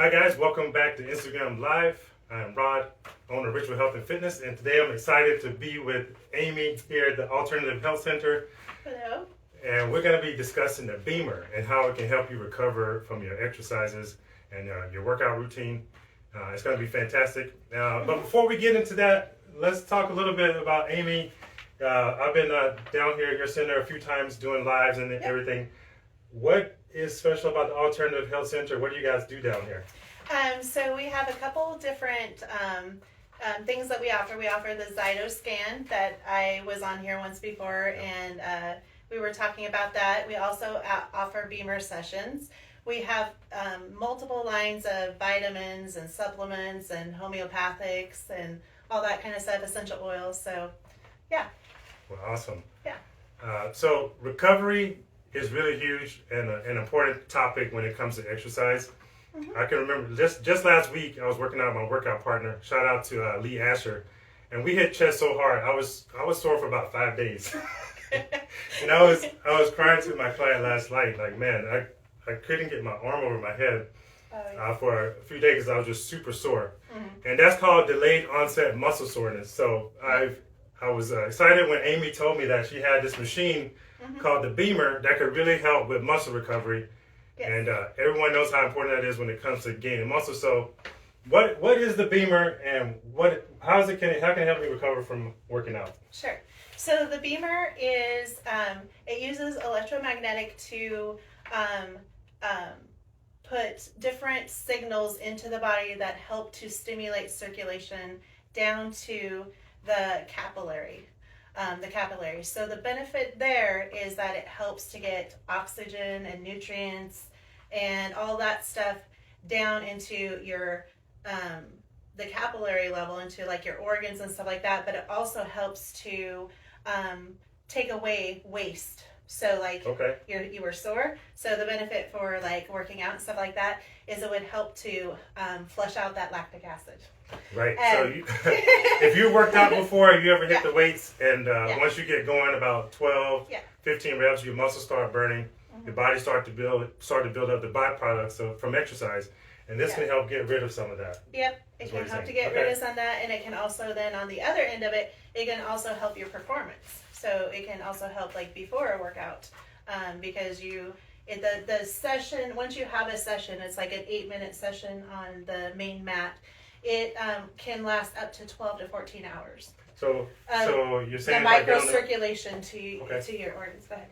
Hi guys, welcome back to Instagram Live. I'm Rod, owner of Ritual Health and Fitness, and today I'm excited to be with Amy here at the Alternative Health Center. Hello. And we're going to be discussing the Beamer and how it can help you recover from your exercises and your workout routine. It's going to be fantastic. But before we get into that, let's talk a little bit about Amy. I've been down here at your center a few times doing lives and everything. What is special about the Alternative Health Center? What do you guys do down here? So we have a couple different things that we offer. We offer the Zyto scan that I was on here once before, and we were talking about that. We also offer Beamer sessions. We have multiple lines of vitamins and supplements and homeopathics and all that kind of stuff, essential oils. So, yeah. Well, awesome. Yeah. So recovery is really huge and an important topic when it comes to exercise. Mm-hmm. I can remember just last week I was working out with my workout partner. Shout out to Lee Asher, and we hit chest so hard I was sore for about 5 days. And I was crying to my client last night, like, man, I couldn't get my arm over my head for a few days because I was just super sore. Mm-hmm. And that's called delayed onset muscle soreness. So I was excited when Amy told me that she had this machine called the Beamer that could really help with muscle recovery. Yes. And everyone knows how important that is when it comes to gaining muscle. So what is the Beamer, and how can it help me recover from working out? Sure. So the Beamer is it uses electromagnetic to put different signals into the body that help to stimulate circulation down to the capillary. So the benefit there is that it helps to get oxygen and nutrients and all that stuff down into your the capillary level, into like your organs and stuff like that. But it also helps to take away waste. So like you were sore. So the benefit for like working out and stuff like that is it would help to flush out that lactic acid. Right. So if you worked out before, you ever hit the weights, and once you get going about 12, 15 reps, your muscles start burning, your body start to build up the byproducts from exercise, and this can help get rid of some of that. Yep. It can help to get rid of some of that, and it can also then on the other end of it, it can also help your performance. So it can also help like before a workout, because the session, once you have a session, it's like an 8-minute session on the main mat. It can last up to 12 to 14 hours. So you're saying the microcirculation to your organs. Go ahead.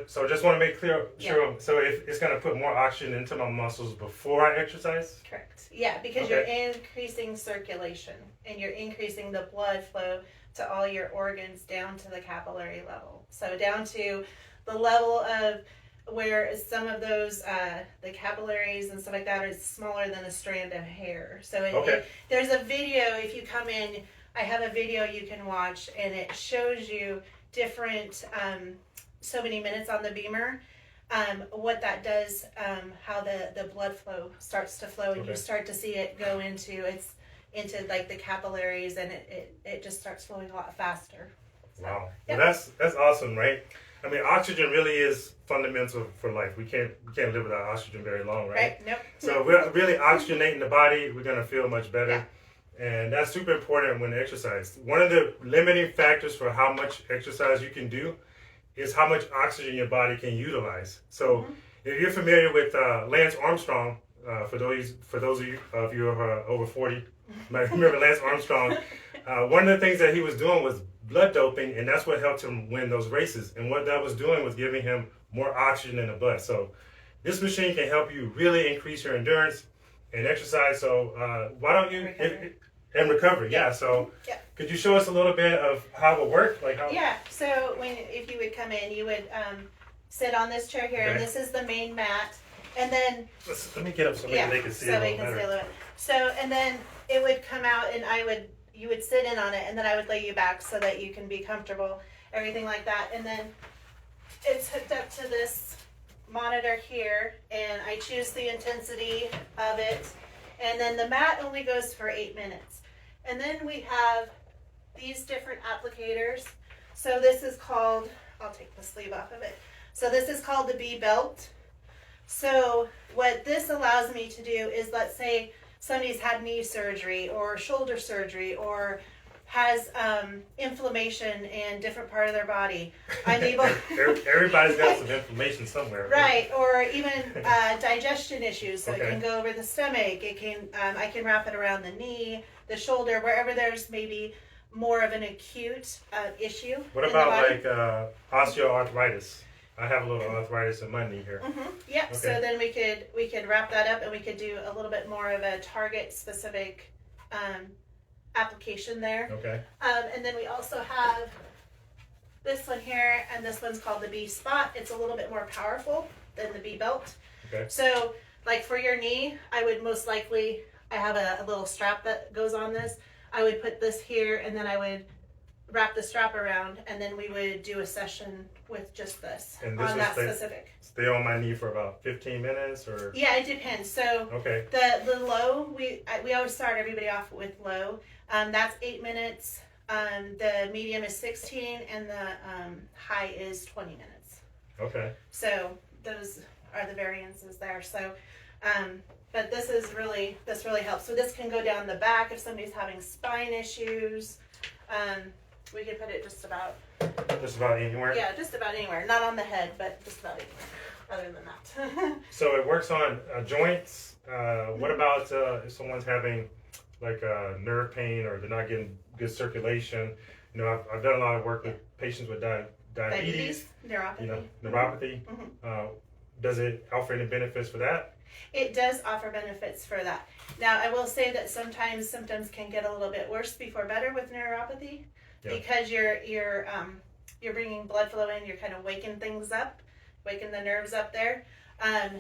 So just want to make clear, sure. So it's going to put more oxygen into my muscles before I exercise? Correct. Yeah, because you're increasing circulation and you're increasing the blood flow to all your organs down to the capillary level. So down to the level of where some of those, the capillaries and stuff like that are smaller than a strand of hair. So there's a video, if you come in, I have a video you can watch, and it shows you different, so many minutes on the Beamer, what that does, how the blood flow starts to flow, and you start to see it go into like the capillaries, and it just starts flowing a lot faster. So, wow. Well, that's awesome, right? I mean, oxygen really is fundamental for life. We can't live without oxygen very long, right? Nope. So we're really oxygenating the body. We're going to feel much better. Yeah. And that's super important when exercise. One of the limiting factors for how much exercise you can do is how much oxygen your body can utilize. So if you're familiar with Lance Armstrong, for those of you who are over 40, you might remember Lance Armstrong. One of the things that he was doing was blood doping, and that's what helped him win those races. And what that was doing was giving him more oxygen in the blood. So this machine can help you really increase your endurance and exercise. So why don't you recovery? Yeah. So could you show us a little bit of how it would work? Like how? Yeah. So if you would come in, you would sit on this chair here, and this is the main mat. And then let me get up so maybe they can see a little better. So and then it would come out, and you would sit in on it, and then I would lay you back so that you can be comfortable, everything like that. And then it's hooked up to this monitor here, and I choose the intensity of it. And then the mat only goes for 8 minutes. And then we have these different applicators. So this is called, I'll take the sleeve off of it. So this is called the B belt. So what this allows me to do is, let's say somebody's had knee surgery or shoulder surgery or has inflammation in different part of their body. I'm able. Everybody's got some inflammation somewhere. Right, or even digestion issues. So Okay. it can go over the stomach. It can. I can wrap it around the knee, the shoulder, wherever there's maybe more of an acute issue. What in about the body. osteoarthritis? I have a little arthritis in my knee here. Yep. Okay. So then we could wrap that up, and we could do a little bit more of a target specific application there. Okay. And then we also have this one here, and this one's called the B spot. It's a little bit more powerful than the B belt. Okay. So, like for your knee, I would most likely, I have a little strap that goes on this. I would put this here, and then I would wrap the strap around, and then we would do a session with just this, And this on will that specific. Stay on my knee for about 15 minutes, or Yeah, it depends. So okay. the low, we always start everybody off with low. That's 8 minutes. The medium is 16, and the high is 20 minutes. Okay. So those are the variances there. So, but this really helps. So this can go down the back if somebody's having spine issues. We could put it just about anywhere. Yeah, just about anywhere. Not on the head, but just about anywhere. Other than that. So it works on joints. What about if someone's having like nerve pain, or they're not getting good circulation? You know, I've done a lot of work with patients with diabetes, neuropathy. You know, neuropathy. Does it offer any benefits for that? It does offer benefits for that. Now, I will say that sometimes symptoms can get a little bit worse before better with neuropathy, because you're bringing blood flow in. You're kind of waking things up, waking the nerves up there.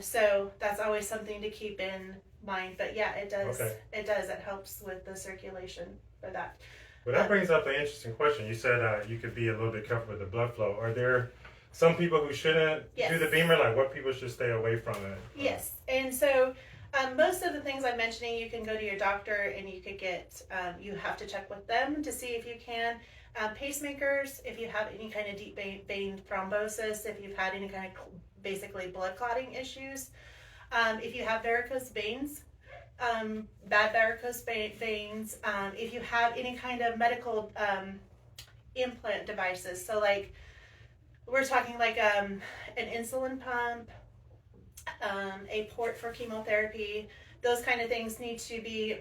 So that's always something to keep in mind. But yeah, it does. Okay. It does. It helps with the circulation for that. Well, that brings up an interesting question. You said you could be a little bit careful with the blood flow. Are there some people who shouldn't do the beamer? Like, what people should stay away from it? Yes, and so most of the things I'm mentioning, you can go to your doctor and you could get. You have to check with them to see if you can. Pacemakers, if you have any kind of deep vein thrombosis, if you've had any kind of basically blood clotting issues, if you have varicose veins, bad varicose veins, if you have any kind of medical implant devices, so like we're talking like an insulin pump, a port for chemotherapy, those kind of things need to be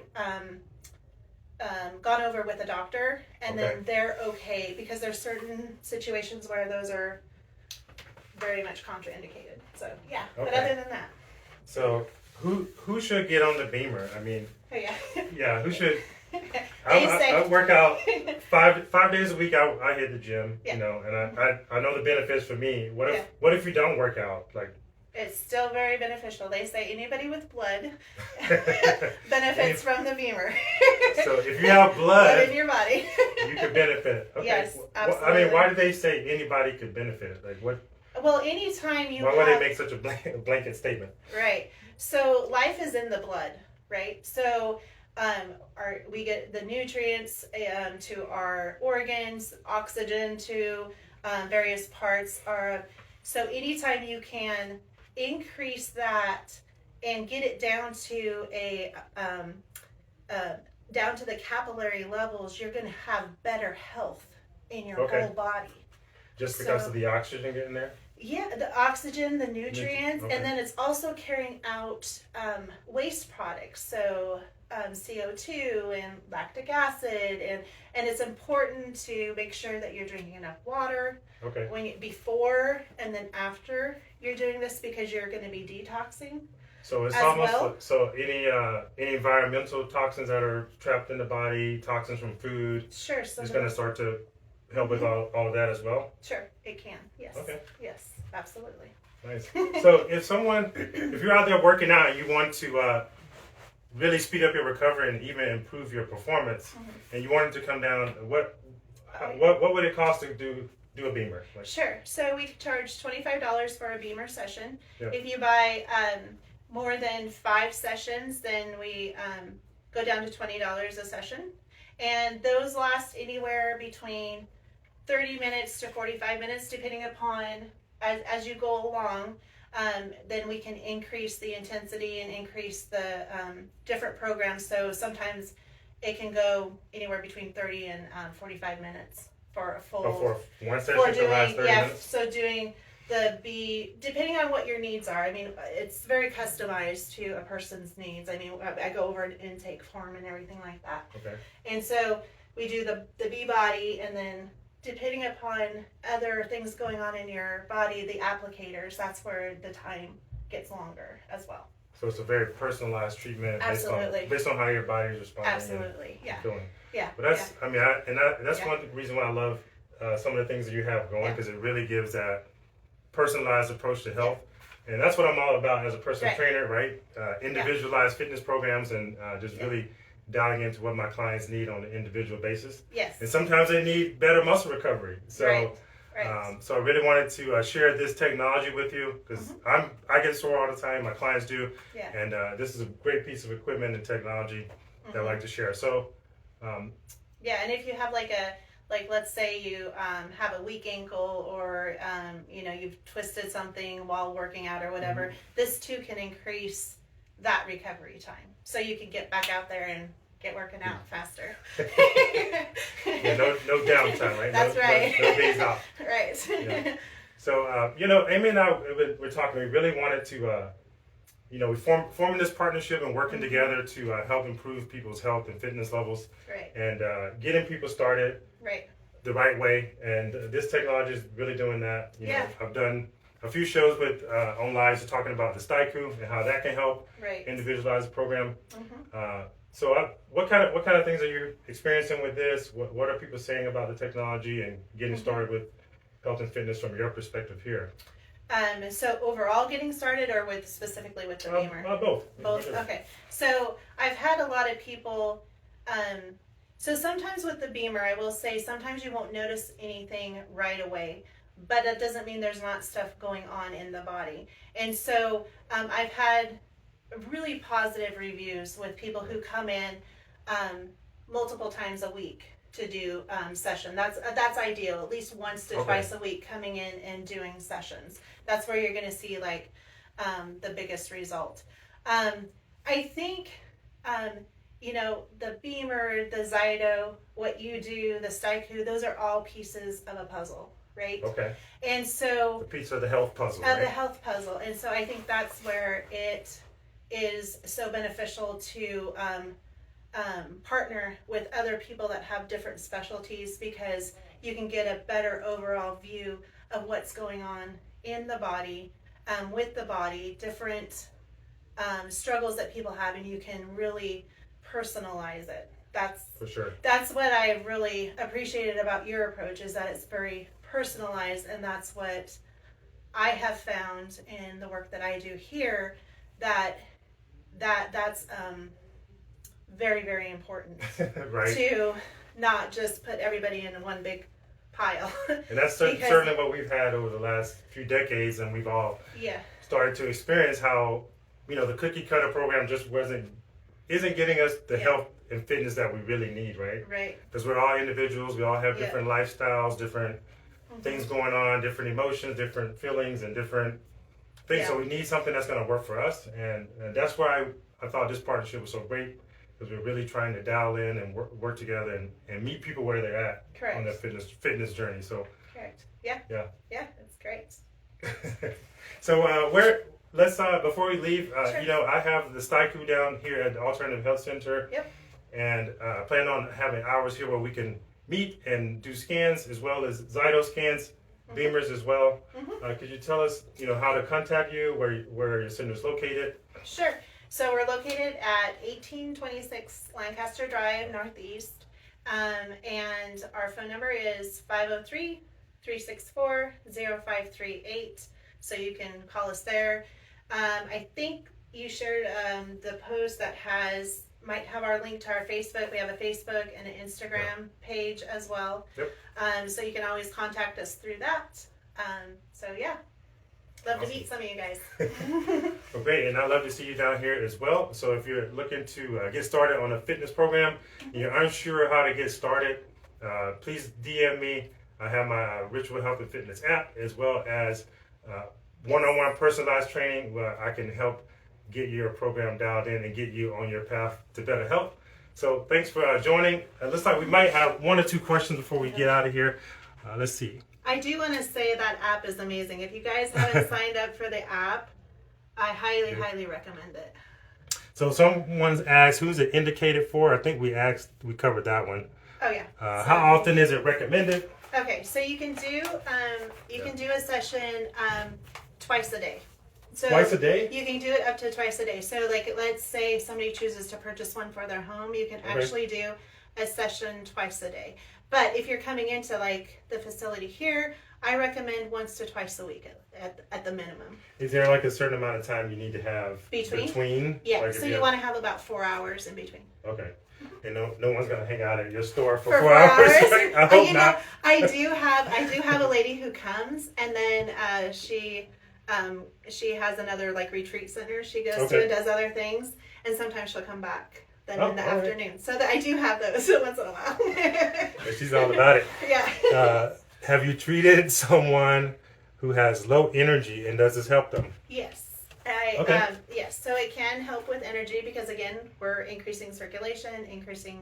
gone over with a doctor, and then they're okay, because there's certain situations where those are very much contraindicated. So yeah, but other than that. So who should get on the beamer? I mean, yeah, who should? I work out five days a week. I hit the gym, you know, and I know the benefits for me. What if you don't work out? Like, it's still very beneficial. They say anybody with blood benefits from the beamer. So if you have blood in your body, you could benefit. Okay. Yes, absolutely. I mean, why do they say anybody could benefit? Like, what? Well, anytime you. Why would they make such a blanket statement? Right. So life is in the blood, right? So we get the nutrients to our organs, oxygen to various parts. So anytime you can increase that and get it down to down to the capillary levels, you're going to have better health in your whole body. Just because of the oxygen getting there? Yeah, the oxygen, the nutrients, and then it's also carrying out waste products, so CO2 and lactic acid, and it's important to make sure that you're drinking enough water before and then after you're doing this, because you're going to be detoxing. So it's almost so any environmental toxins that are trapped in the body, toxins from food, sure, it's going to start to help with all of that as well? Sure, it can. Yes. Okay. Yes, absolutely. Nice. So if you're out there working out and you want to really speed up your recovery and even improve your performance, and you wanted to come down, what would it cost to do a beamer? Like, sure. So we charge $25 for a beamer session. Yeah. If you buy more than 5 sessions, then we go down to $20 a session. And those last anywhere between 30 minutes to 45 minutes, depending upon as you go along. then we can increase the intensity and increase the different programs. So sometimes it can go anywhere between 30 and 45 minutes for a full. For one session for to doing, last 30 minutes? So doing the B, depending on what your needs are. I mean, it's very customized to a person's needs. I mean, I go over an intake form and everything like that. Okay. And so we do the B body, and then depending upon other things going on in your body, the applicators, that's where the time gets longer as well. So it's a very personalized treatment Absolutely. based on how your body is responding. Absolutely, and feeling. Yeah. But that's, I mean, that's Yeah. one reason why I love some of the things that you have going, because it really gives that personalized approach to health. And that's what I'm all about as a personal trainer, right? Individualized fitness programs, and just really dialing into what my clients need on an individual basis. Yes. And sometimes they need better muscle recovery. So, Right. so I really wanted to share this technology with you, because I get sore all the time. My clients do. Yeah. And this is a great piece of equipment and technology that I like to share. So, yeah, and if you have let's say you have a weak ankle, or you've twisted something while working out or whatever, this too can increase that recovery time, so you can get back out there and get working out faster. Yeah, no downtime, right? That's right. No days off. Right. Yeah. So, Amy and I, we're talking. We really wanted to, we forming this partnership and working together to help improve people's health and fitness levels, Right. and getting people started Right. the right way. And this technology is really doing that. You know, Yeah. I've done a few shows with on lives talking about the STICU and how that can help Right. individualize the program. So, what kind of things are you experiencing with this? What are people saying about the technology and getting started with health and fitness from your perspective here? So overall getting started, or specifically with the Beamer? Both. Both. Okay. So I've had a lot of people. So sometimes with the Beamer, I will say sometimes you won't notice anything right away, but that doesn't mean there's not stuff going on in the body. And so I've had really positive reviews with people who come in multiple times a week to do session. That's ideal. At least once to twice a week, coming in and doing sessions. That's where you're going to see the biggest result. I think the Beamer, the Zyto, what you do, the STICU, those are all pieces of a puzzle, right? Okay. And so the piece of the health puzzle. Of the health puzzle, and so I think that's where it is so beneficial to partner with other people that have different specialties, because you can get a better overall view of what's going on in the body, with the body, different struggles that people have, and you can really personalize it. That's for sure. That's what I really appreciated about your approach, is that it's very personalized, and that's what I have found in the work that I do here, that's very, very important. Right. To not just put everybody in one big pile. And that's certainly what we've had over the last few decades, and we've all started to experience how, the cookie cutter program just isn't getting us the health and fitness that we really need, right? Right. Because we're all individuals, we all have different lifestyles, different things going on, different emotions, different feelings, and different things. Yeah. So we need something that's going to work for us, and that's why I thought this partnership was so great, because we're really trying to dial in and work together and meet people where they're at. Correct. On their fitness journey. So. Correct. Yeah. Yeah. Yeah, that's great. So let's before we leave, sure. I have the STICU down here at the Alternative Health Center. Yep. And plan on having hours here where we can meet and do scans, as well as Zyto scans, Beamers as well. Could you tell us, how to contact you, where your center is located? Sure. So we're located at 1826 Lancaster Drive, Northeast. And our phone number is 503-364-0538. So you can call us there. I think you shared the post that might have our link to our Facebook. We have a Facebook and an Instagram page as well. Yep. So you can always contact us through that. Love to meet some of you guys. Well, great, and I'd love to see you down here as well. So if you're looking to get started on a fitness program, and you're unsure how to get started, please DM me. I have my Ritual Health and Fitness app, as well as one-on-one personalized training where I can help get your program dialed in and get you on your path to better health. So thanks for joining. Looks like we might have 1 or 2 questions before we get out of here. Let's see. I do want to say that app is amazing. If you guys haven't signed up for the app, I highly recommend it. So someone's asked, who's it indicated for? I think we covered that one. Oh yeah. How often is it recommended? Okay, so you can do a session twice a day. So twice a day? You can do it up to twice a day. So like, let's say somebody chooses to purchase one for their home, you can actually do a session twice a day. But if you're coming into like the facility here, I recommend once to twice a week at the minimum. Is there like a certain amount of time you need to have between? Yeah, like so you want to have about 4 hours in between. Okay. And no one's gonna hang out at your store for 4 hours. I hope not. I do have a lady who comes, and then she has another like retreat center she goes to and does other things, and sometimes she'll come back then in the afternoon. So that I do have those once in a while. She's all about it. Yeah. Have you treated someone who has low energy, and does this help them? Yes. Yes, so it can help with energy because again, we're increasing circulation, increasing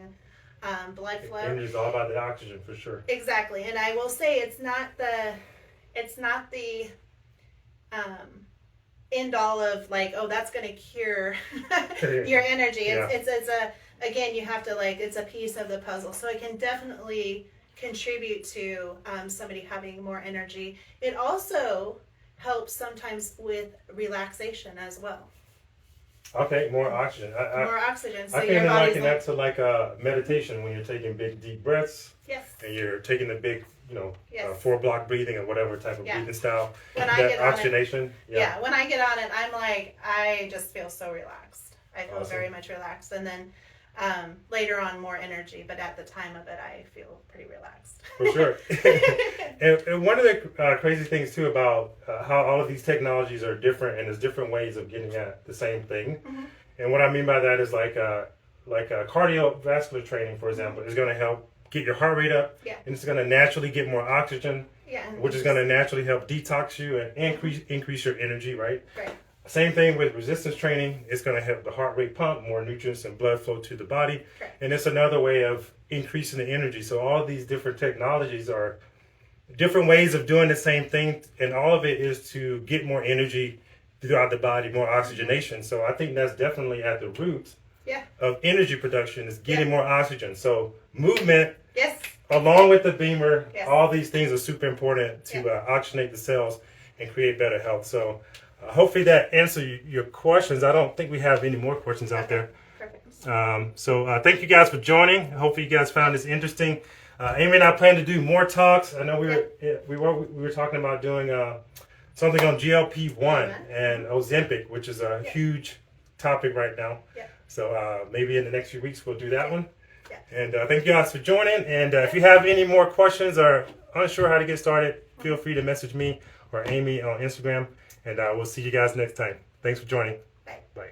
blood flow. Energy is all about the oxygen for sure. Exactly, and I will say it's not the end all of like, oh, that's going to cure your energy. It's again, you have to it's a piece of the puzzle, so it can definitely contribute to somebody having more energy. It also helps sometimes with relaxation as well. Okay, more oxygen. More oxygen. So I can liken that to like a meditation when you're taking big deep breaths. Yes. And you're taking the big, 4-block breathing or whatever type of breathing style. When I get oxygenation. When I get on it, I'm like, I just feel so relaxed. I feel very much relaxed, and then later on more energy, but at the time of it I feel pretty relaxed. For sure. and one of the crazy things too about how all of these technologies are different, and there's different ways of getting at the same thing. Mm-hmm. And what I mean by that is like cardiovascular training, for example, is going to help get your heart rate up, and it's going to naturally get more oxygen, which is going to naturally help detox you and increase your energy, right? Right. Same thing with resistance training. It's going to help the heart rate pump, more nutrients and blood flow to the body. Correct. And it's another way of increasing the energy. So all these different technologies are different ways of doing the same thing. And all of it is to get more energy throughout the body, more oxygenation. So I think that's definitely at the root of energy production is getting more oxygen. So movement, along with the beamer, all these things are super important to oxygenate the cells and create better health. So hopefully that answered your questions. I don't think we have any more questions out there. Perfect. So thank you guys for joining. Hopefully you guys found this interesting. Amy and I plan to do more talks. I know we were talking about doing something on GLP-1 and Ozempic, which is a huge topic right now. Yeah. So maybe in the next few weeks we'll do that one. Yeah. And thank you guys for joining. And if you have any more questions or unsure how to get started, feel free to message me or Amy on Instagram. And we'll see you guys next time. Thanks for joining. Bye. Bye.